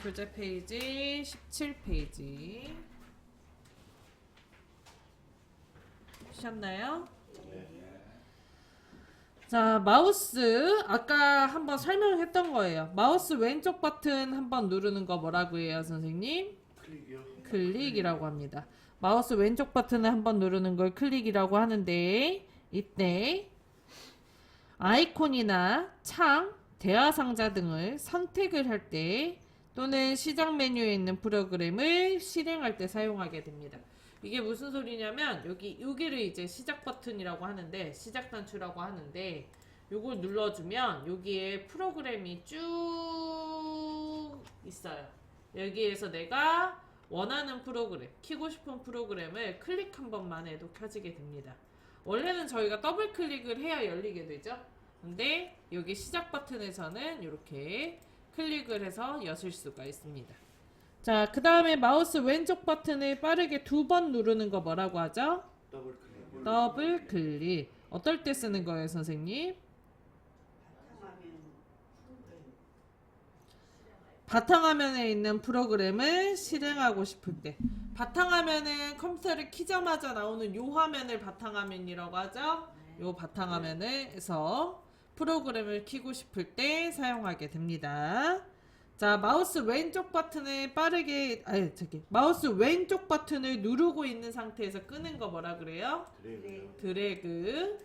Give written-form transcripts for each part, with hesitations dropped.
교재 페이지 17페이지 보셨나요? 자, 마우스 아까 한번 설명했던 거예요. 마우스 왼쪽 버튼 한번 누르는 거 뭐라고 해요, 선생님? 클릭이요? 클릭이라고 합니다. 마우스 왼쪽 버튼을 한번 누르는 걸 클릭이라고 하는데, 이때 아이콘이나 창, 대화 상자 등을 선택을 할 때 또는 시작 메뉴에 있는 프로그램을 실행할 때 사용하게 됩니다. 이게 무슨 소리냐면 여기를 이제 시작 버튼이라고 하는데, 시작 단추라고 하는데, 요걸 눌러주면 여기에 프로그램이 쭉 있어요. 여기에서 내가 원하는 프로그램, 키고 싶은 프로그램을 클릭 한 번만 해도 켜지게 됩니다. 원래는 저희가 더블 클릭을 해야 열리게 되죠. 근데 여기 시작 버튼에서는 이렇게 클릭을 해서 여실 수가 있습니다. 자, 그 다음에 마우스 왼쪽 버튼을 빠르게 2번 누르는 거 뭐라고 하죠? 더블 클릭. 더블 클릭. 어떨 때 쓰는 거예요, 선생님? 바탕화면에 있는 프로그램을 실행하고 싶을 때. 바탕화면은 컴퓨터를 키자마자 나오는 요 화면을 바탕화면이라고 하죠. 요 바탕화면에서 프로그램을 키고 싶을 때 사용하게 됩니다. 자, 마우스 왼쪽 버튼을 빠르게, 마우스 왼쪽 버튼을 누르고 있는 상태에서 끄는 거 뭐라 그래요? 드래그.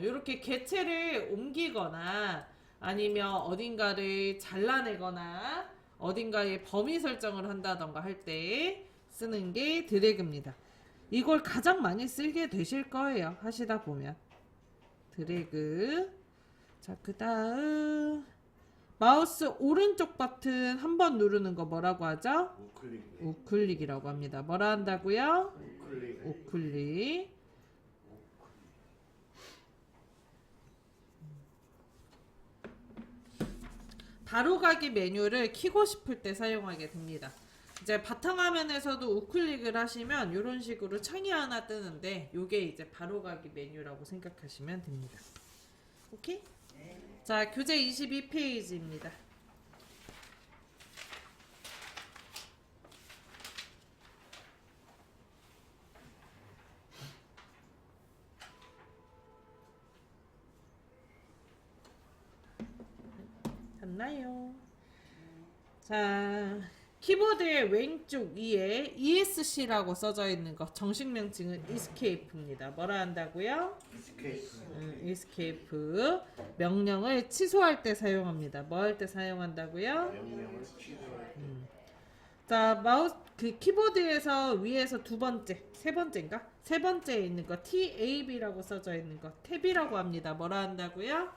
이렇게 개체를 옮기거나 아니면 어딘가를 잘라내거나 어딘가에 범위 설정을 한다던가 할 때 쓰는 게 드래그입니다. 이걸 가장 많이 쓰게 되실 거예요. 하시다 보면. 드래그. 자, 그 다음 마우스 오른쪽 버튼 한번 누르는 거 뭐라고 하죠? 우클릭. 우클릭이라고 합니다. 뭐라 한다고요? 우클릭. 우클릭. 바로가기 메뉴를 키고 싶을 때 사용하게 됩니다. 이제 바탕화면에서도 우클릭을 하시면 이런 식으로 창이 하나 뜨는데 요게 이제 바로가기 메뉴라고 생각하시면 됩니다. 오케이? 자, 교재 22페이지입니다. 됐나요? 자, 키보드의 왼쪽 위에 ESC라고 써져 있는 거 정식 명칭은 Escape입니다. 뭐라 한다고요? 스케이프. Escape 명령을 취소할 때 사용합니다. 뭐 할 때 사용한다고요? 명령을 취소할 때. 자, 마우스 그 키보드에서 위에서 두 번째, 세 번째인가? 세 번째에 있는 거 TAB라고 써져 있는 거 탭이라고 합니다. 뭐라 한다고요?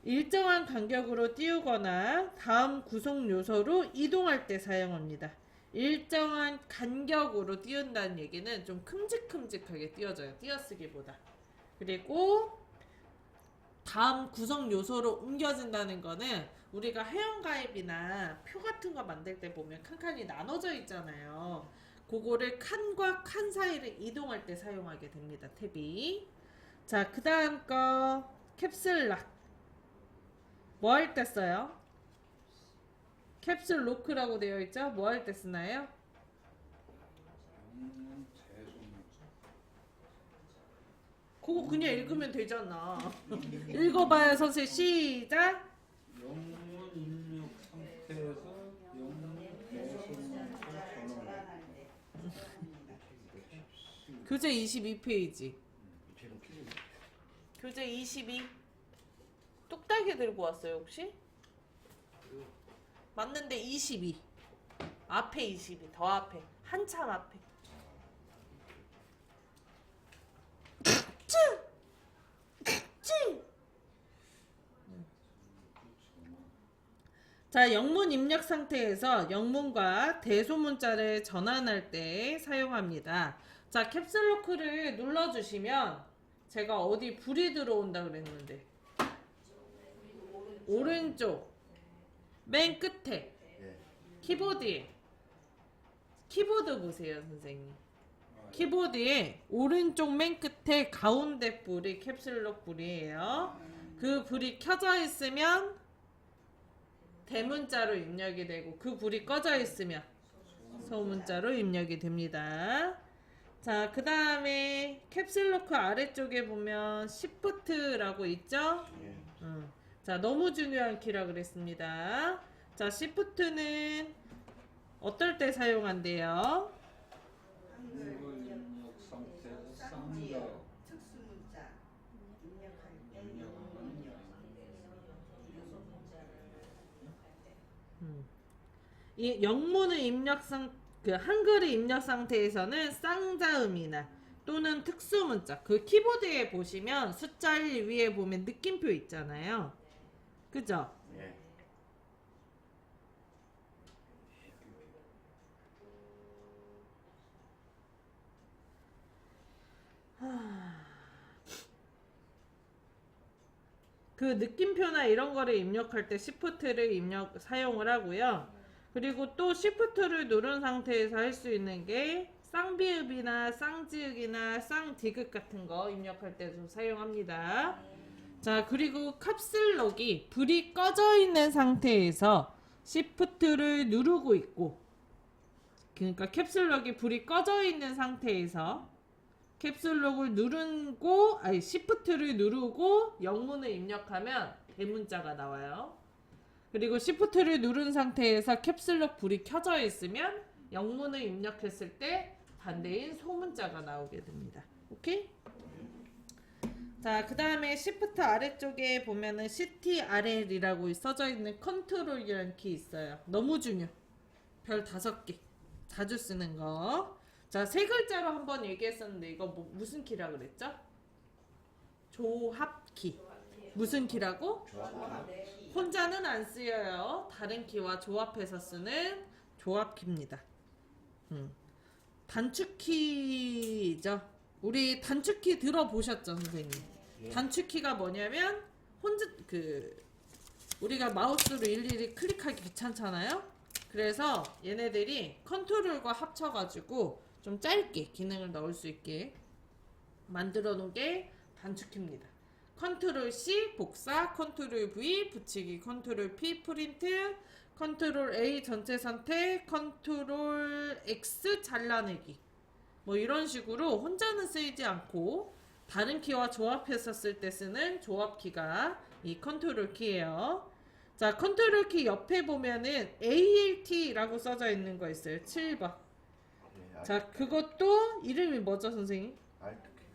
일정한 간격으로 띄우거나 다음 구성 요소로 이동할 때 사용합니다. 일정한 간격으로 띄운다는 얘기는 좀 큼직큼직하게 띄워져요. 띄어쓰기보다. 그리고 다음 구성 요소로 옮겨진다는 거는 우리가 회원가입이나 표 같은 거 만들 때 보면 칸칸이 나눠져 있잖아요. 그거를 칸과 칸 사이를 이동할 때 사용하게 됩니다. 탭이. 자, 그 다음 거 캡슐락. 뭐 할 때 써요? 캡슐 로크라고 되어 있죠? 뭐 할 때 쓰나요? 그거 그냥 읽으면 되잖아. 읽어봐요, 선생님. 시작. 영문 입력 상태에서 영문 대소문자 전원. 교재 22페이지. 이체는 필요. 교재 22. 뚝딱이 들고 왔어요, 혹시? 맞는데 22. 앞에 22. 더 앞에. 한참 앞에. 자, 영문 입력 상태에서 영문과 대소문자를 전환할 때 사용합니다. 자, 캡슐로크를 눌러주시면 제가 어디 불이 들어온다 그랬는데 오른쪽 맨 끝에 키보드에 키보드 보세요, 선생님. 키보드에 오른쪽 맨 끝에 가운데 불이 캡슐록 불이에요. 그 불이 켜져 있으면 대문자로 입력이 되고 그 불이 꺼져 있으면 소문자로 입력이 됩니다. 자, 그 다음에 캡슐로크 아래쪽에 보면 시프트라고 있죠? 예. 자, 너무 중요한 키라 그랬습니다. 자, 시프트는 어떨 때 사용한대요? 한글 입력 상태에서 쌍자 특수문자 입력할 때 입력하는 이 영문의 그 한글의 입력 상태에서는 쌍자음이나 또는 특수문자, 그 키보드에 보시면 숫자 1 위에 보면 느낌표 있잖아요. 그죠? 예. 그 느낌표나 이런 거를 입력할 때 시프트를 사용을 하고요. 그리고 또 시프트를 누른 상태에서 할 수 있는 게 쌍비읍이나 쌍지읒이나 쌍디귿 같은 거 입력할 때도 사용합니다. 자, 그리고 캡슐록이 불이 꺼져 있는 상태에서 시프트를 누르고 있고, 그러니까 캡슐록이 불이 꺼져 있는 상태에서 캡슐록을 누르고, 아니 시프트를 누르고 영문을 입력하면 대문자가 나와요. 그리고 시프트를 누른 상태에서 캡슐록 불이 켜져 있으면 영문을 입력했을 때 반대인 소문자가 나오게 됩니다. 오케이? 자, 그 다음에 시프트 아래쪽에 보면은 CTRL이라고 써져 있는 컨트롤이라는 키 있어요. 너무 중요. 별 5개. 자주 쓰는 거. 자, 3글자로 한번 얘기했었는데 이거 무슨 키라 그랬죠? 조합키. 무슨 키라고? 혼자는 안 쓰여요. 다른 키와 조합해서 쓰는 조합키입니다. 단축키죠. 우리 단축키 들어보셨죠, 선생님? 예. 단축키가 뭐냐면 우리가 마우스로 일일이 클릭하기 귀찮잖아요. 그래서 얘네들이 컨트롤과 합쳐가지고 좀 짧게 기능을 넣을 수 있게 만들어 놓은 게 단축키입니다. 컨트롤 C 복사, 컨트롤 V 붙이기, 컨트롤 P 프린트, 컨트롤 A 전체 선택, 컨트롤 X 잘라내기. 뭐 이런 식으로 혼자는 쓰이지 않고 다른 키와 조합해서 쓸 때 쓰는 조합키가 이 컨트롤 키예요. 자, 컨트롤 키 옆에 보면은 ALT라고 써져 있는 거 있어요. 7번. 예. 자, 그것도 이름이 뭐죠, 선생님?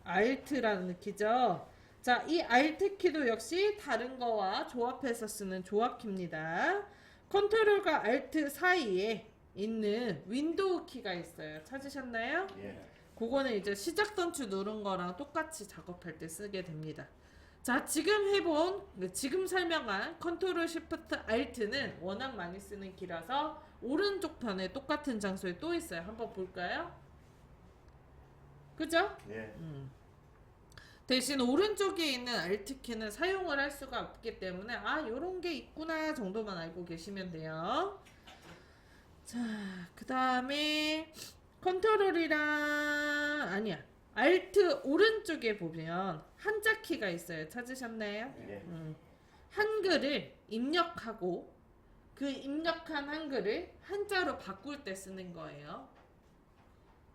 Alt라는 키죠. 자, 이 Alt 키도 역시 다른 거와 조합해서 쓰는 조합키입니다. 컨트롤과 Alt 사이에 있는 윈도우 키가 있어요. 찾으셨나요? 예. 그거는 이제 시작 단추 누른 거랑 똑같이 작업할 때 쓰게 됩니다. 자, 지금 설명한 컨트롤 시프트 Alt는 워낙 많이 쓰는 키라서 오른쪽 편에 똑같은 장소에 또 있어요. 한번 볼까요? 그죠? 예. 대신 오른쪽에 있는 Alt 키는 사용을 할 수가 없기 때문에 요런 게 있구나 정도만 알고 계시면 돼요. 자, 그 다음에 Alt 오른쪽에 보면 한자 키가 있어요. 찾으셨나요? 예. 한글을 입력하고 그 입력한 한글을 한자로 바꿀 때 쓰는 거예요.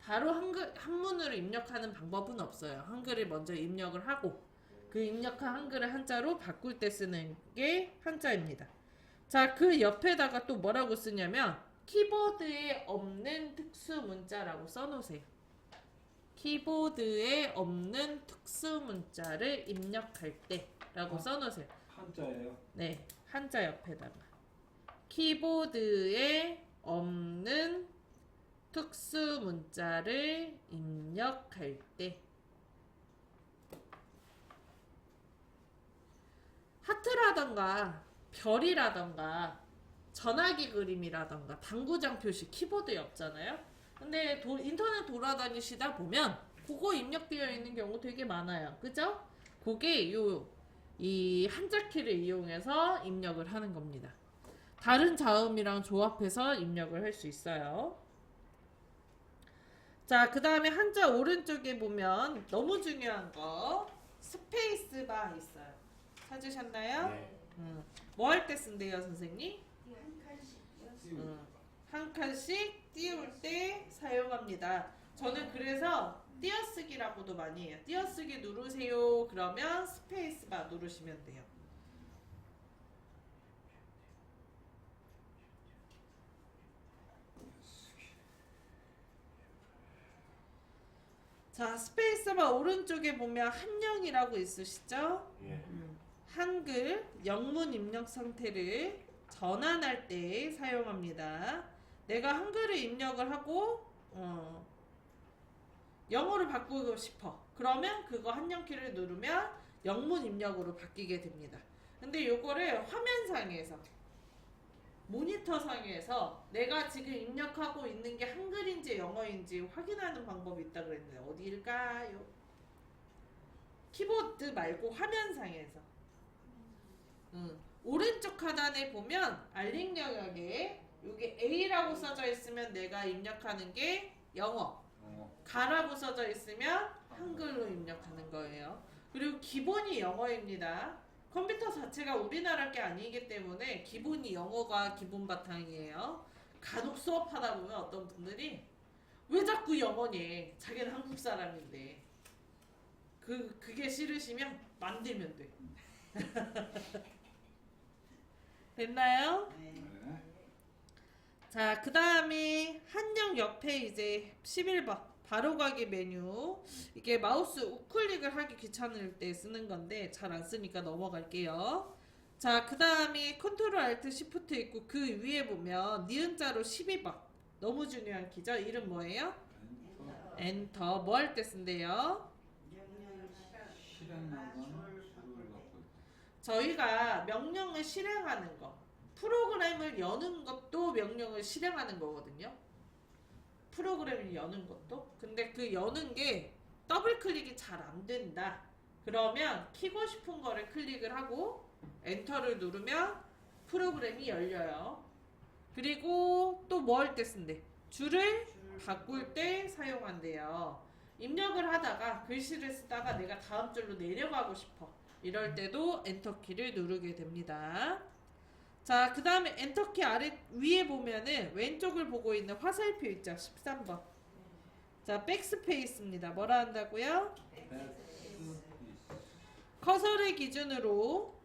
바로 한문으로 입력하는 방법은 없어요. 한글을 먼저 입력을 하고 그 입력한 한글을 한자로 바꿀 때 쓰는 게 한자입니다. 자, 그 옆에다가 또 뭐라고 쓰냐면 키보드에 없는 특수 문자라고 써놓으세요. 키보드에 없는 특수 문자를 입력할 때라고 써놓으세요. 한자예요. 네, 한자 옆에다가 키보드에 없는 특수 문자를 입력할 때 하트라던가 별이라던가 전화기 그림이라던가 당구장 표시 키보드에 없잖아요. 근데 인터넷 돌아다니시다 보면 그거 입력되어 있는 경우 되게 많아요. 그죠? 그게 이 한자 키를 이용해서 입력을 하는 겁니다. 다른 자음이랑 조합해서 입력을 할 수 있어요. 자, 그 다음에 한자 오른쪽에 보면 너무 중요한 거 스페이스바 있어요. 찾으셨나요? 예. 뭐 할 때 쓴대요, 선생님? 한 칸씩 띄울 때 사용합니다. 저는 그래서 띄어쓰기라고도 많이 해요. 띄어쓰기 누르세요. 그러면 스페이스바 누르시면 돼요. 자, 스페이스바 오른쪽에 보면 한영이라고 있으시죠? 예. 한글 영문 입력 상태를 전환할 때 사용합니다. 내가 한글을 입력을 하고 영어로 바꾸고 싶어. 그러면 그거 한영키를 누르면 영문 입력으로 바뀌게 됩니다. 근데 요거를 화면상에서 모니터상에서 내가 지금 입력하고 있는 게 한글인지 영어인지 확인하는 방법이 있다 그랬는데 어디일까요? 키보드 말고 화면상에서 오른쪽 하단에 보면 알림 영역에 여기 A라고 써져 있으면 내가 입력하는 게 영어, 가라고 써져 있으면 한글로 입력하는 거예요. 그리고 기본이 영어입니다. 컴퓨터 자체가 우리나라 게 아니기 때문에 기본이 영어가 기본 바탕이에요. 간혹 수업하다 보면 어떤 분들이 왜 자꾸 영어니? 자기는 한국 사람인데. 그게 싫으시면 만들면 돼. 됐나요? 네. 자, 그 다음에 한영 옆에 이제 11번 바로가기 메뉴. 이게 마우스 우클릭을 하기 귀찮을 때 쓰는 건데 잘 안 쓰니까 넘어갈게요. 자, 그 다음에 컨트롤 알트 시프트 있고 그 위에 보면 니은자로 12번. 너무 중요한 키죠? 이름 뭐예요? 엔터. 뭐 할 때 쓴대요? 실행하건 수를 갖고 저희가 명령을 실행하는 거, 프로그램을 여는 것도 명령을 실행하는 거거든요. 프로그램을 여는 것도. 근데 그 여는 게 더블 클릭이 잘 안 된다. 그러면 키고 싶은 거를 클릭을 하고 엔터를 누르면 프로그램이 열려요. 그리고 또 뭐 할 때 쓴대? 줄을 바꿀 때 사용한대요. 입력을 하다가 글씨를 쓰다가 내가 다음 줄로 내려가고 싶어. 이럴 때도 엔터키를 누르게 됩니다. 자, 그 다음에 엔터키 아래 위에 보면은 왼쪽을 보고 있는 화살표 있죠? 13번. 자, 백스페이스입니다. 뭐라 한다고요? 커서를 기준으로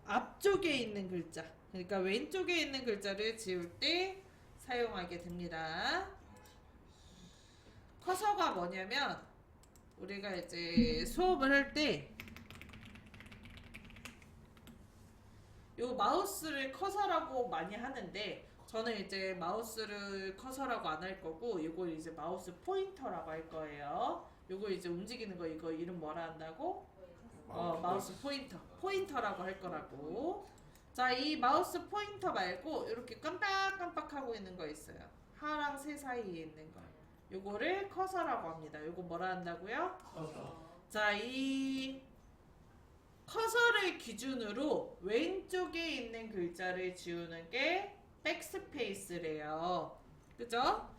앞쪽에 있는 글자, 그러니까 왼쪽에 있는 글자를 지울 때 사용하게 됩니다. 커서가 뭐냐면 우리가 이제 수업을 할 때 요 마우스를 커서라고 많이 하는데 저는 이제 마우스를 커서라고 안 할 거고 이걸 이제 마우스 포인터라고 할 거예요. 요거 이제 움직이는 거 이거 이름 뭐라 한다고? 마우스 포인터라고 할 거라고. 자, 이 마우스 포인터 말고 이렇게 깜빡깜빡하고 있는 거 있어요. 하랑 새 사이에 있는 거. 요거를 커서라고 합니다. 요거 뭐라 한다고요? 자, 이 커서를 기준으로 왼쪽에 있는 글자를 지우는 게 백스페이스래요. 그죠?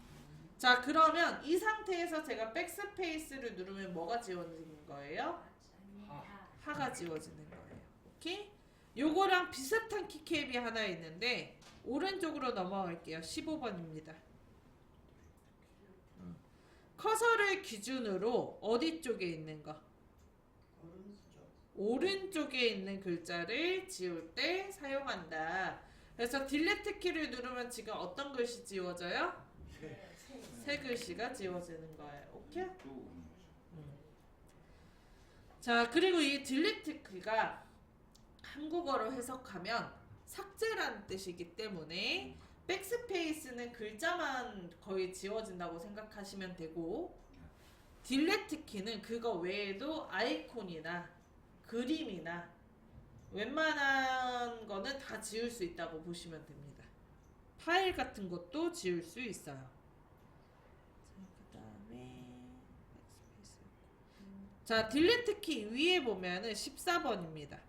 자, 그러면 이 상태에서 제가 백스페이스를 누르면 뭐가 지워지는 거예요? 하가 지워지는 거예요. 오케이? 요거랑 비슷한 키캡이 하나 있는데 오른쪽으로 넘어갈게요. 15번입니다. 커서를 기준으로 어디 쪽에 있는 거? 오른쪽에 있는 글자를 지울 때 사용한다. 그래서 딜리트 키를 누르면 지금 어떤 글씨 지워져요? 새 글씨가 지워지는 거예요. 오케이? 자, 그리고 이 딜리트 키가 한국어로 해석하면 삭제라는 뜻이기 때문에 백스페이스는 글자만 거의 지워진다고 생각하시면 되고 딜리트 키는 그거 외에도 아이콘이나 그림이나 웬만한 거는 다 지울 수 있다고 보시면 됩니다. 파일 같은 것도 지울 수 있어요. 자, 그다음에 자, 딜리트 키 위에 보면은 14번입니다.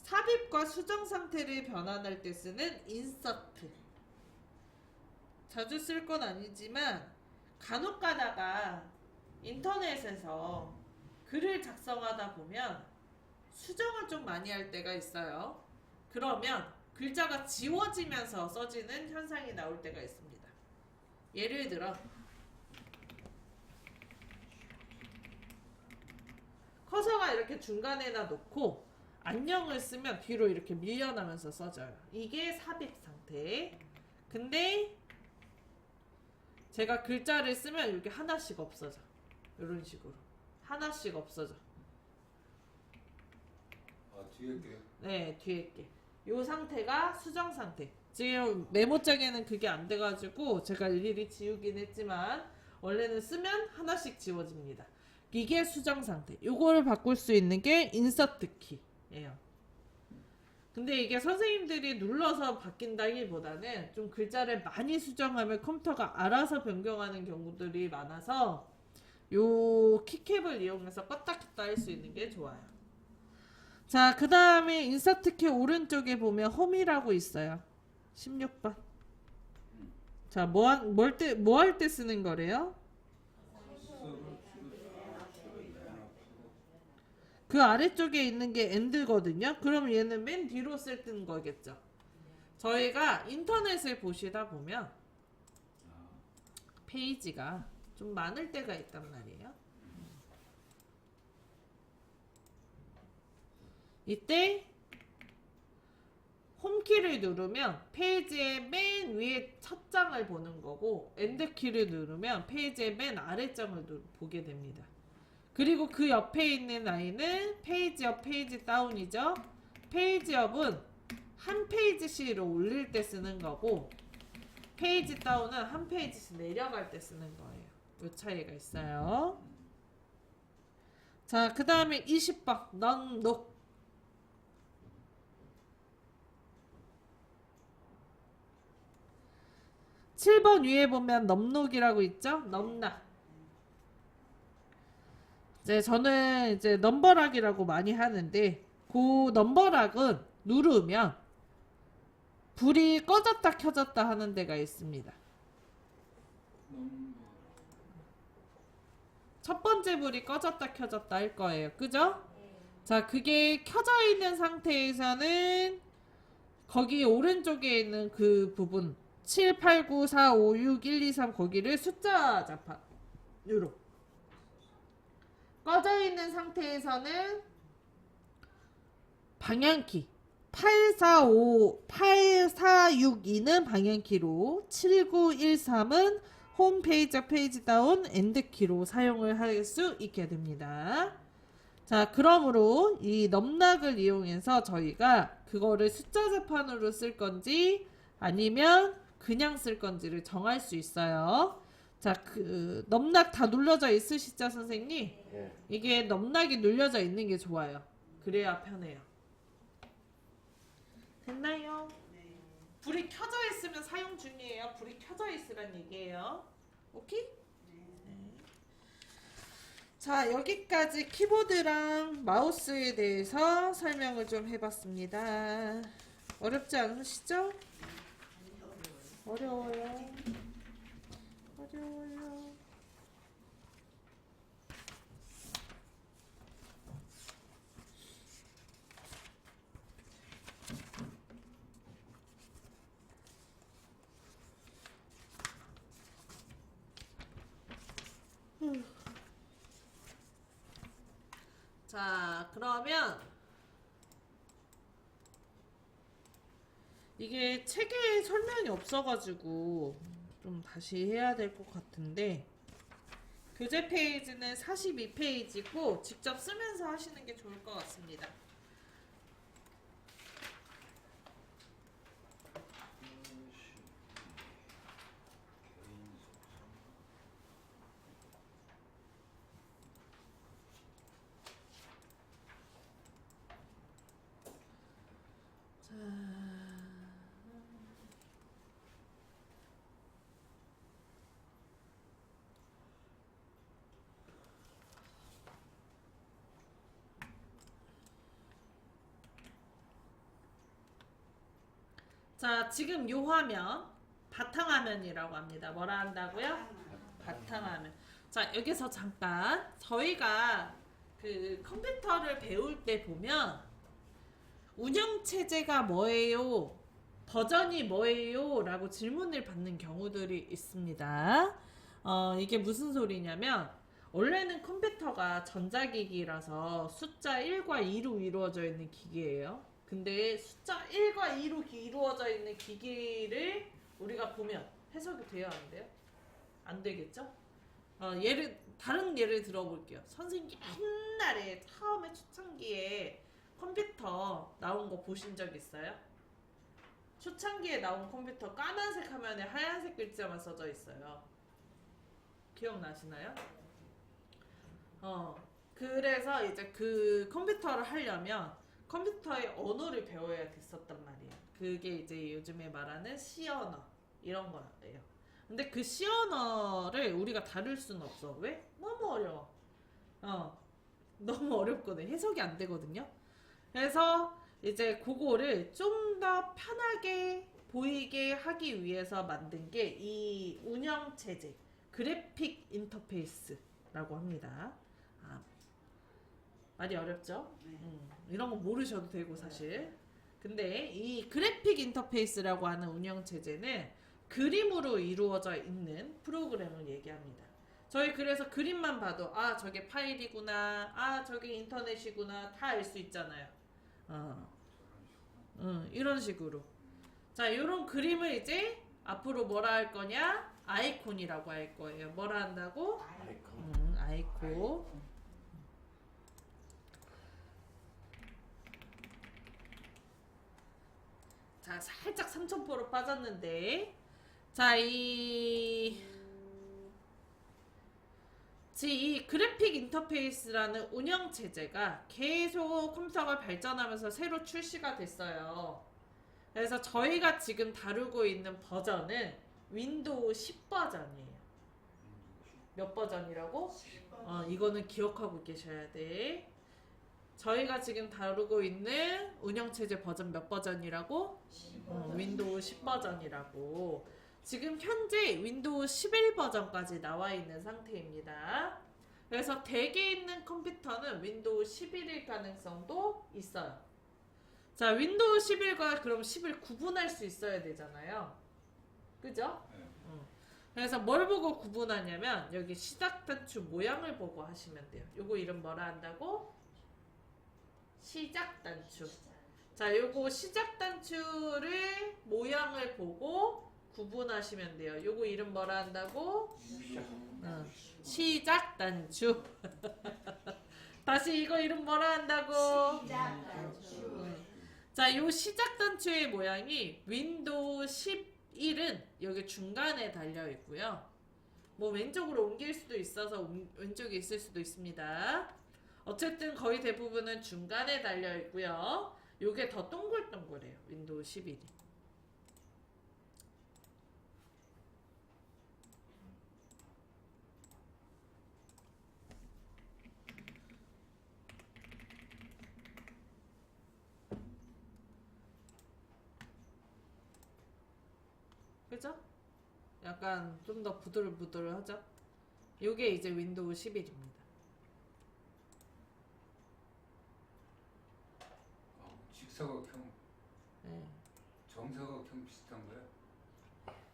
삽입과 수정 상태를 변환할 때 쓰는 인서트. 자주 쓸 건 아니지만 간혹 가다가 인터넷에서 글을 작성하다 보면 수정을 좀 많이 할 때가 있어요. 그러면 글자가 지워지면서 써지는 현상이 나올 때가 있습니다. 예를 들어 커서가 이렇게 중간에다 놓고 안녕을 쓰면 뒤로 이렇게 밀려나면서 써져요. 이게 삽입 상태. 근데 제가 글자를 쓰면 이렇게 하나씩 없어져. 이런 식으로 하나씩 없어져. 아 뒤에 게. 네, 뒤에 게. 요 상태가 수정 상태. 지금 메모장에는 그게 안 돼가지고 제가 일일이 지우긴 했지만 원래는 쓰면 하나씩 지워집니다. 이게 수정 상태. 요거를 바꿀 수 있는 게 인서트 키예요. 근데 이게 선생님들이 눌러서 바뀐다기보다는 좀 글자를 많이 수정하면 컴퓨터가 알아서 변경하는 경우들이 많아서 요 키캡을 이용해서 껐다 켰다 할 수 있는 게 좋아요. 자, 그 다음에 인서트 키 오른쪽에 보면 홈이라고 있어요. 16번. 자, 뭐 할 때 쓰는 거래요? 그 아래쪽에 있는 게 엔드거든요. 그럼 얘는 맨 뒤로 쓸 뜬 거겠죠. 저희가 인터넷을 보시다 보면 페이지가 좀 많을 때가 있단 말이에요. 이때 홈키를 누르면 페이지의 맨 위에 첫 장을 보는 거고 엔드키를 누르면 페이지의 맨 아래 장을 보게 됩니다. 그리고 그 옆에 있는 아이는 페이지 업, 페이지 다운이죠. 페이지 업은 한 페이지씩 올릴 때 쓰는 거고 페이지 다운은 한 페이지씩 내려갈 때 쓰는 거예요. 이 차이가 있어요. 자, 그 다음에 20번 넌녹. 7번 위에 보면 넘녹이라고 있죠? 넘락. 이제 저는 이제 넘버락이라고 많이 하는데 그 넘버락은 누르면 불이 꺼졌다 켜졌다 하는 데가 있습니다. 첫 번째 불이 꺼졌다 켜졌다 할 거예요. 그죠? 자, 그게 켜져 있는 상태에서는 거기 오른쪽에 있는 그 부분 7, 8, 9, 4, 5, 6, 1, 2, 3 거기를 숫자 자판으로 꺼져 있는 상태에서는 방향키 8462는 방향키로 7913은 홈페이지 페이지 다운 엔드키로 사용을 할 수 있게 됩니다. 자, 그러므로 이 넘락을 이용해서 저희가 그거를 숫자 자판으로 쓸 건지 아니면 그냥 쓸 건지를 정할 수 있어요. 자, 그 넘락 다 눌러져 있으시죠, 선생님? 예. 이게 넘락이 눌려져 있는 게 좋아요. 그래야 편해요. 됐나요? 불이 켜져 있으면 사용 중이에요. 불이 켜져 있으란 얘기예요. 오케이? 네. 자, 여기까지 키보드랑 마우스에 대해서 설명을 좀 해봤습니다. 어렵지 않으시죠? 어려워요. 어려워요. 자, 그러면 이게 책에 설명이 없어가지고 좀 다시 해야 될 것 같은데 교재 페이지는 42페이지고 직접 쓰면서 하시는 게 좋을 것 같습니다. 자, 지금 요 화면 바탕화면이라고 합니다. 뭐라 한다고요? 바탕화면. 자, 여기서 잠깐 저희가 그 컴퓨터를 배울 때 보면 운영체제가 뭐예요? 버전이 뭐예요? 라고 질문을 받는 경우들이 있습니다. 이게 무슨 소리냐면 원래는 컴퓨터가 전자기기라서 숫자 1과 2로 이루어져 있는 기기예요. 근데 숫자 1과 2로 이루어져 있는 기기를 우리가 보면 해석이 돼야 안 돼요? 안 되겠죠? 다른 예를 들어볼게요. 선생님 옛날에 처음에 초창기에 컴퓨터 나온 거 보신 적 있어요? 초창기에 나온 컴퓨터 까만색 화면에 하얀색 글자만 써져 있어요. 기억나시나요? 그래서 이제 그 컴퓨터를 하려면 컴퓨터의 언어를 배워야 됐었단 말이에요. 그게 이제 요즘에 말하는 C 언어 이런 거예요. 근데 그 C 언어를 우리가 다룰 수는 없어. 왜? 너무 어려워. 너무 어렵거든. 해석이 안 되거든요. 그래서 이제 그거를 좀 더 편하게 보이게 하기 위해서 만든 게 이 운영 체제, 그래픽 인터페이스라고 합니다. 많이 어렵죠? 이런 거 모르셔도 되고 사실. 근데 이 그래픽 인터페이스라고 하는 운영 체제는 그림으로 이루어져 있는 프로그램을 얘기합니다. 저희 그래서 그림만 봐도 저게 파일이구나, 저게 인터넷이구나 다 알 수 있잖아요. 이런 식으로. 자, 요런 그림을 이제 앞으로 뭐라 할 거냐? 아이콘이라고 할 거예요. 뭐라 한다고? 아이콘. 자, 살짝 삼천포로 빠졌는데, 자, 이 그래픽 인터페이스라는 운영 체제가 계속 컴퓨터가 발전하면서 새로 출시가 됐어요. 그래서 저희가 지금 다루고 있는 버전은 윈도우 10 버전이에요. 몇 버전이라고? 이거는 기억하고 계셔야 돼. 저희가 지금 다루고 있는 운영체제 버전 몇 버전이라고? 윈도우 10 버전이라고. 지금 현재 윈도우 11 버전까지 나와 있는 상태입니다. 그래서 댁에 있는 컴퓨터는 윈도우 11일 가능성도 있어요. 자, 윈도우 11과 그럼 10을 구분할 수 있어야 되잖아요. 그죠? 그래서 뭘 보고 구분하냐면 여기 시작 단추 모양을 보고 하시면 돼요. 요거 이름 뭐라 한다고? 시작 단추. 자, 요거 시작 단추를 모양을 보고 구분하시면 돼요. 요거 이름 뭐라 한다고? 시작 단추. 다시 이거 이름 뭐라 한다고? 시작 단추. 자, 요 시작 단추의 모양이 윈도우 11은 여기 중간에 달려 있고요. 뭐 왼쪽으로 옮길 수도 있어서 왼쪽에 있을 수도 있습니다. 어쨌든 거의 대부분은 중간에 달려 있고요. 요게 더 동글동글해요. 윈도우 11이. 그죠? 약간 좀 더 부들부들하죠? 요게 이제 윈도우 11입니다. 직사각형, 네. 정사각형 비슷한 거야?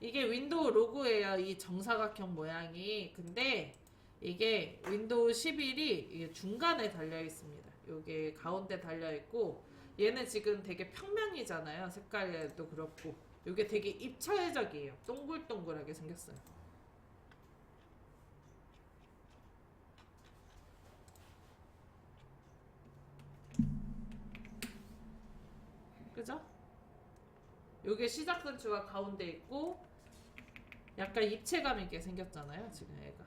이게 윈도우 로고예요. 이 정사각형 모양이. 근데 이게 윈도우 11이 이게 중간에 달려 있습니다. 요게 가운데 달려 있고 얘는 지금 되게 평면이잖아요. 색깔도 그렇고. 요게 되게 입체적이에요. 동글동글하게 생겼어요. 그죠? 요게 시작 단추가 가운데 있고 약간 입체감 있게 생겼잖아요. 지금 얘가.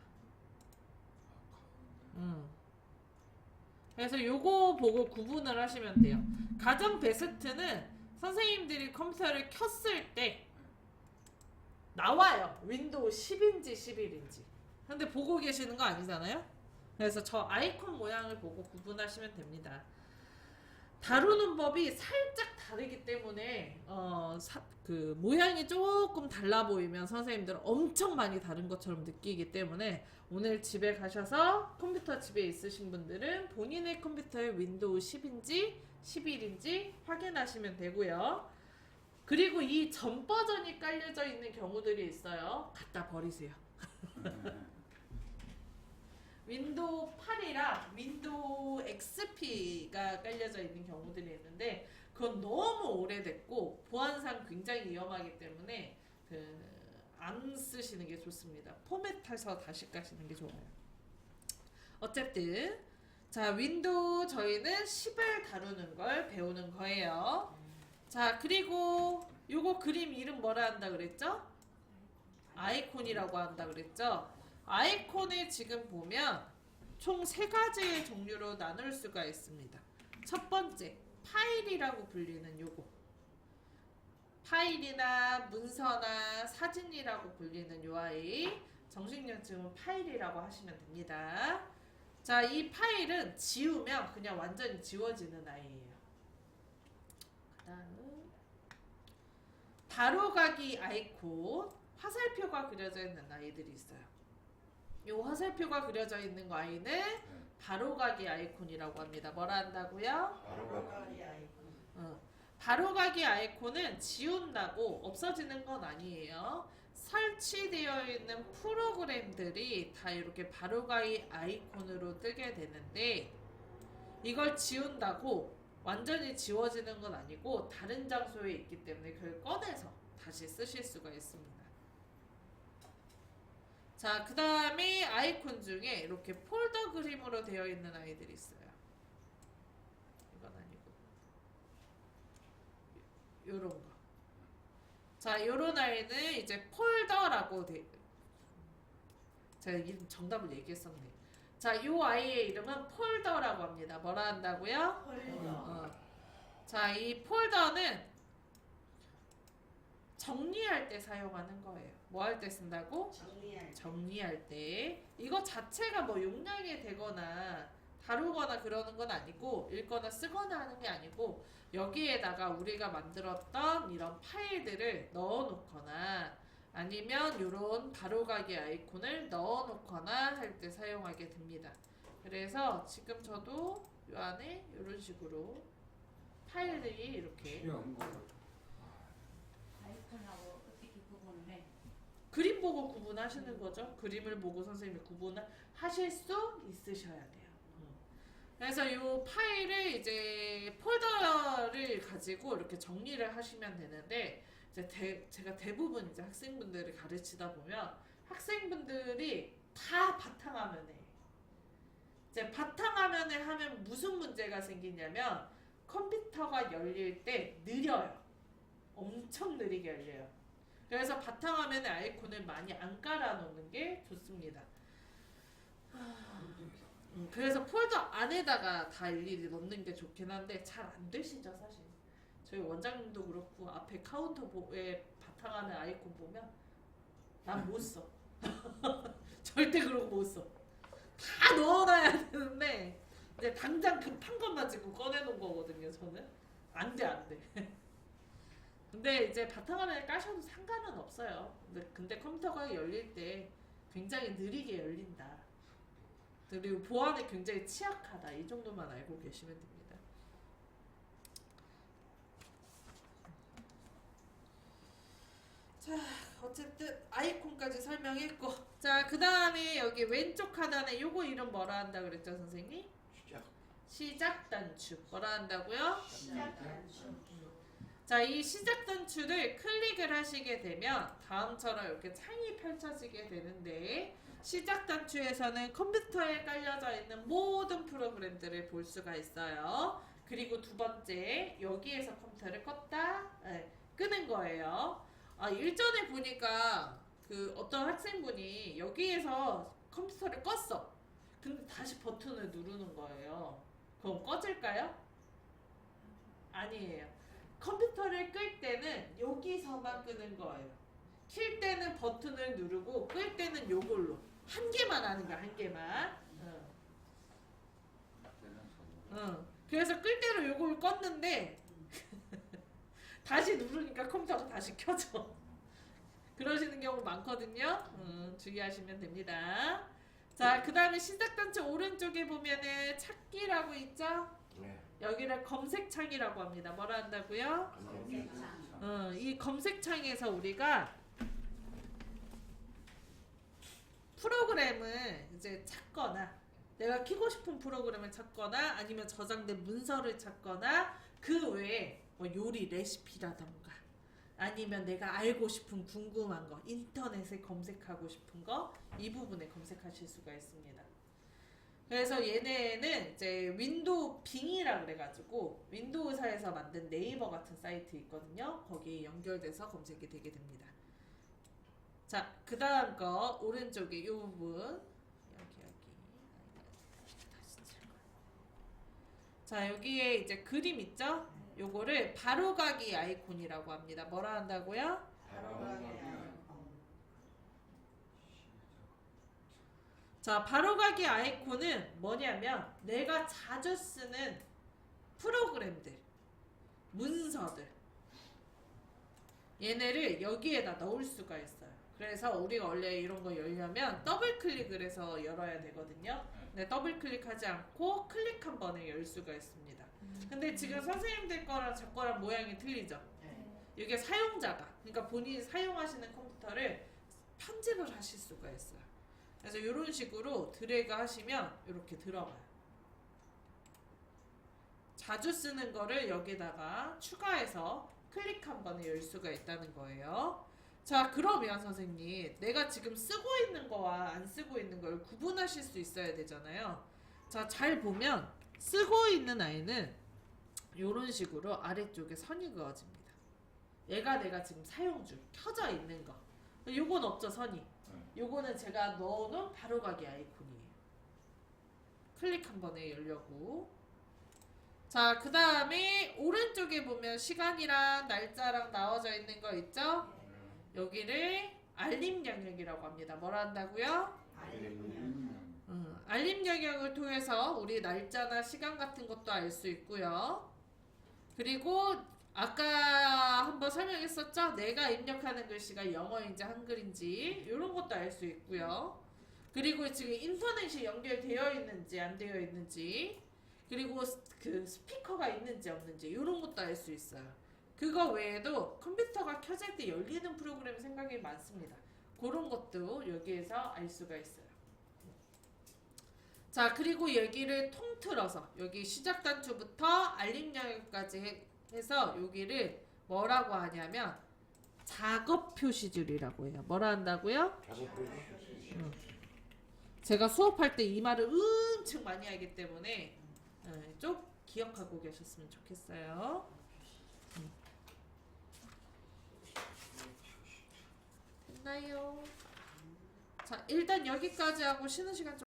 그래서 요거 보고 구분을 하시면 돼요. 가장 베스트는 선생님들이 컴퓨터를 켰을 때 나와요. 윈도우 10인지 11인지. 근데 보고 계시는 거 아니잖아요. 그래서 저 아이콘 모양을 보고 구분하시면 됩니다. 다루는 법이 살짝 다르기 때문에 그 모양이 조금 달라 보이면 선생님들은 엄청 많이 다른 것처럼 느끼기 때문에 오늘 집에 가셔서 컴퓨터 집에 있으신 분들은 본인의 컴퓨터에 윈도우 10인지 11인지 확인하시면 되고요. 그리고 이 전 버전이 깔려져 있는 경우들이 있어요. 갖다 버리세요. 윈도우 8이랑 윈도우 XP가 깔려져 있는 경우들이 있는데 그건 너무 오래됐고 보안상 굉장히 위험하기 때문에 안 쓰시는 게 좋습니다. 포맷해서 다시 까시는 게 좋아요. 어쨌든 자 윈도우 저희는 10을 다루는 걸 배우는 거예요. 자 그리고 요거 그림 이름 뭐라 한다 그랬죠? 아이콘이라고 한다 그랬죠? 아이콘을 지금 보면 총 3가지의 종류로 나눌 수가 있습니다. 첫 번째 파일이라고 불리는 요거 파일이나 문서나 사진이라고 불리는 요 아이 정식명칭은 파일이라고 하시면 됩니다. 자, 이 파일은 지우면 그냥 완전히 지워지는 아이예요. 그 다음 바로가기 아이콘 화살표가 그려져 있는 아이들이 있어요. 요 화살표가 그려져 있는 거 아이는 바로가기 아이콘이라고 합니다. 뭐라 한다고요? 바로가기 아이콘. 바로가기 아이콘은 지운다고 없어지는 건 아니에요. 설치되어 있는 프로그램들이 다 이렇게 바로가기 아이콘으로 뜨게 되는데 이걸 지운다고 완전히 지워지는 건 아니고 다른 장소에 있기 때문에 그걸 꺼내서 다시 쓰실 수가 있습니다. 자, 그 다음에 아이콘 중에 이렇게 폴더 그림으로 되어 있는 아이들이 있어요. 이건 아니고 요런 거. 자, 요런 아이는 이제 폴더라고 제가 이름 정답을 얘기했었네. 자, 요 아이의 이름은 폴더라고 합니다. 뭐라 한다고요? 폴더. 자, 이 폴더는 정리할 때 사용하는 거예요. 뭐 할 때 쓴다고? 정리할 때. 이거 자체가 뭐 용량이 되거나 다루거나 그러는 건 아니고 읽거나 쓰거나 하는 게 아니고 여기에다가 우리가 만들었던 이런 파일들을 넣어놓거나 아니면 이런 바로가기 아이콘을 넣어놓거나 할 때 사용하게 됩니다. 그래서 지금 저도 이 안에 이런 식으로 파일들이 이렇게 필요한 거. 아이콘하고 어떻게 구분을 해? 그림 보고 구분하시는 거죠. 그림을 보고 선생님이 구분을 하실 수 있으셔야 돼요. 그래서 이 파일을 이제 폴더를 가지고 이렇게 정리를 하시면 되는데 이제 제가 대부분 이제 학생분들을 가르치다 보면 학생분들이 다 바탕화면에 이제 바탕화면을 하면 무슨 문제가 생기냐면 컴퓨터가 열릴 때 느려요. 엄청 느리게 열려요. 그래서 바탕화면에 아이콘을 많이 안 깔아놓는 게 좋습니다. 그래서 폴더 안에다가 다 일일이 넣는 게 좋긴 한데 잘 안 되시죠 사실. 저희 원장님도 그렇고 앞에 카운터에 바탕화면 아이콘 보면 난 못 써. 절대 그러고 못 써. 다 넣어놔야 되는데 이제 당장 급한 것만 지금 꺼내놓은 거거든요. 저는 안 돼. 근데 이제 바탕화면에 까셔도 상관은 없어요. 근데 컴퓨터가 열릴 때 굉장히 느리게 열린다. 그리고 보안에 굉장히 취약하다. 이 정도만 알고 계시면 됩니다. 자, 어쨌든 아이콘까지 설명했고, 자, 그 다음에 여기 왼쪽 하단에 요거 이름 뭐라 한다 그랬죠, 선생님? 시작 단추. 뭐라 한다고요? 시작 단추. 자, 이 시작 단추를 클릭을 하시게 되면 다음처럼 이렇게 창이 펼쳐지게 되는데 시작 단추에서는 컴퓨터에 깔려져 있는 모든 프로그램들을 볼 수가 있어요. 그리고 두 번째, 여기에서 컴퓨터를 껐다 끄는 거예요. 일전에 보니까 그 어떤 학생분이 여기에서 컴퓨터를 껐어. 근데 다시 버튼을 누르는 거예요. 그럼 꺼질까요? 아니에요. 컴퓨터를 끌 때는 여기서만 끄는 거예요. 킬 때는 버튼을 누르고 끌 때는 요걸로 한 개만 하는 거야. 한 개만. 그래서 끌 때로 요걸 껐는데 다시 누르니까 컴퓨터가 다시 켜져. 그러시는 경우 많거든요. 주의하시면 됩니다. 자, 그 다음에 시작 단추 오른쪽에 보면은 찾기라고 있죠? 네. 여기를 검색창이라고 합니다. 뭐라 한다고요? 검색창. 이 검색창에서 우리가 프로그램을 이제 찾거나 내가 키고 싶은 프로그램을 찾거나 아니면 저장된 문서를 찾거나 그 외에 뭐 요리 레시피라던가 아니면 내가 알고 싶은 궁금한 거 인터넷에 검색하고 싶은 거 이 부분에 검색하실 수가 있습니다. 그래서 얘네는 이제 윈도우 빙이라 그래가지고 윈도우사에서 만든 네이버 같은 사이트 있거든요. 거기에 연결돼서 검색이 되게 됩니다. 자, 그 다음 거 오른쪽에 이 부분 여기 다시 칠까요? 자, 여기에 이제 그림 있죠? 요거를 바로가기 아이콘이라고 합니다. 뭐라 한다고요? 자, 바로가기 아이콘은 뭐냐면 내가 자주 쓰는 프로그램들, 문서들 얘네를 여기에다 넣을 수가 있어요. 그래서 우리가 원래 이런 거 열려면 더블 클릭을 해서 열어야 되거든요. 근데 더블 클릭하지 않고 클릭 한 번에 열 수가 있습니다. 근데 지금 선생님들 거랑 제 거랑 모양이 틀리죠? 이게 사용자가, 그러니까 본인이 사용하시는 컴퓨터를 편집을 하실 수가 있어요. 그래서 이런 식으로 드래그 하시면 이렇게 들어가요. 자주 쓰는 거를 여기다가 추가해서 클릭 한 번에 열 수가 있다는 거예요. 자, 그러면 선생님 내가 지금 쓰고 있는 거와 안 쓰고 있는 걸 구분하실 수 있어야 되잖아요. 자, 잘 보면 쓰고 있는 아이는 이런 식으로 아래쪽에 선이 그어집니다. 얘가 내가 지금 사용 중 켜져 있는 거. 요건 없죠, 선이. 요거는 제가 넣어놓은 바로가기 아이콘이에요. 클릭 한 번에 열려고. 자, 그 다음에 오른쪽에 보면 시간이랑 날짜랑 나와져 있는 거 있죠? 여기를 알림 영역이라고 합니다. 뭐라 한다고요? 알림 영역을 통해서 우리 날짜나 시간 같은 것도 알 수 있고요. 그리고 아까 한번 설명했었죠? 내가 입력하는 글씨가 영어인지 한글인지 이런 것도 알 수 있고요. 그리고 지금 인터넷이 연결되어 있는지 안 되어 있는지, 그리고 그 스피커가 있는지 없는지 이런 것도 알 수 있어요. 그거 외에도 컴퓨터가 켜질 때 열리는 프로그램 생각이 많습니다. 그런 것도 여기에서 알 수가 있어요. 자, 그리고 여기를 통틀어서 여기 시작 단추부터 알림 영역까지 해서 여기를 뭐라고 하냐면 작업 표시줄이라고 해요. 뭐라 한다고요? 제가 수업할 때 이 말을 엄청 많이 하기 때문에 좀 기억하고 계셨으면 좋겠어요. 됐나요? 자, 일단 여기까지 하고 쉬는 시간 좀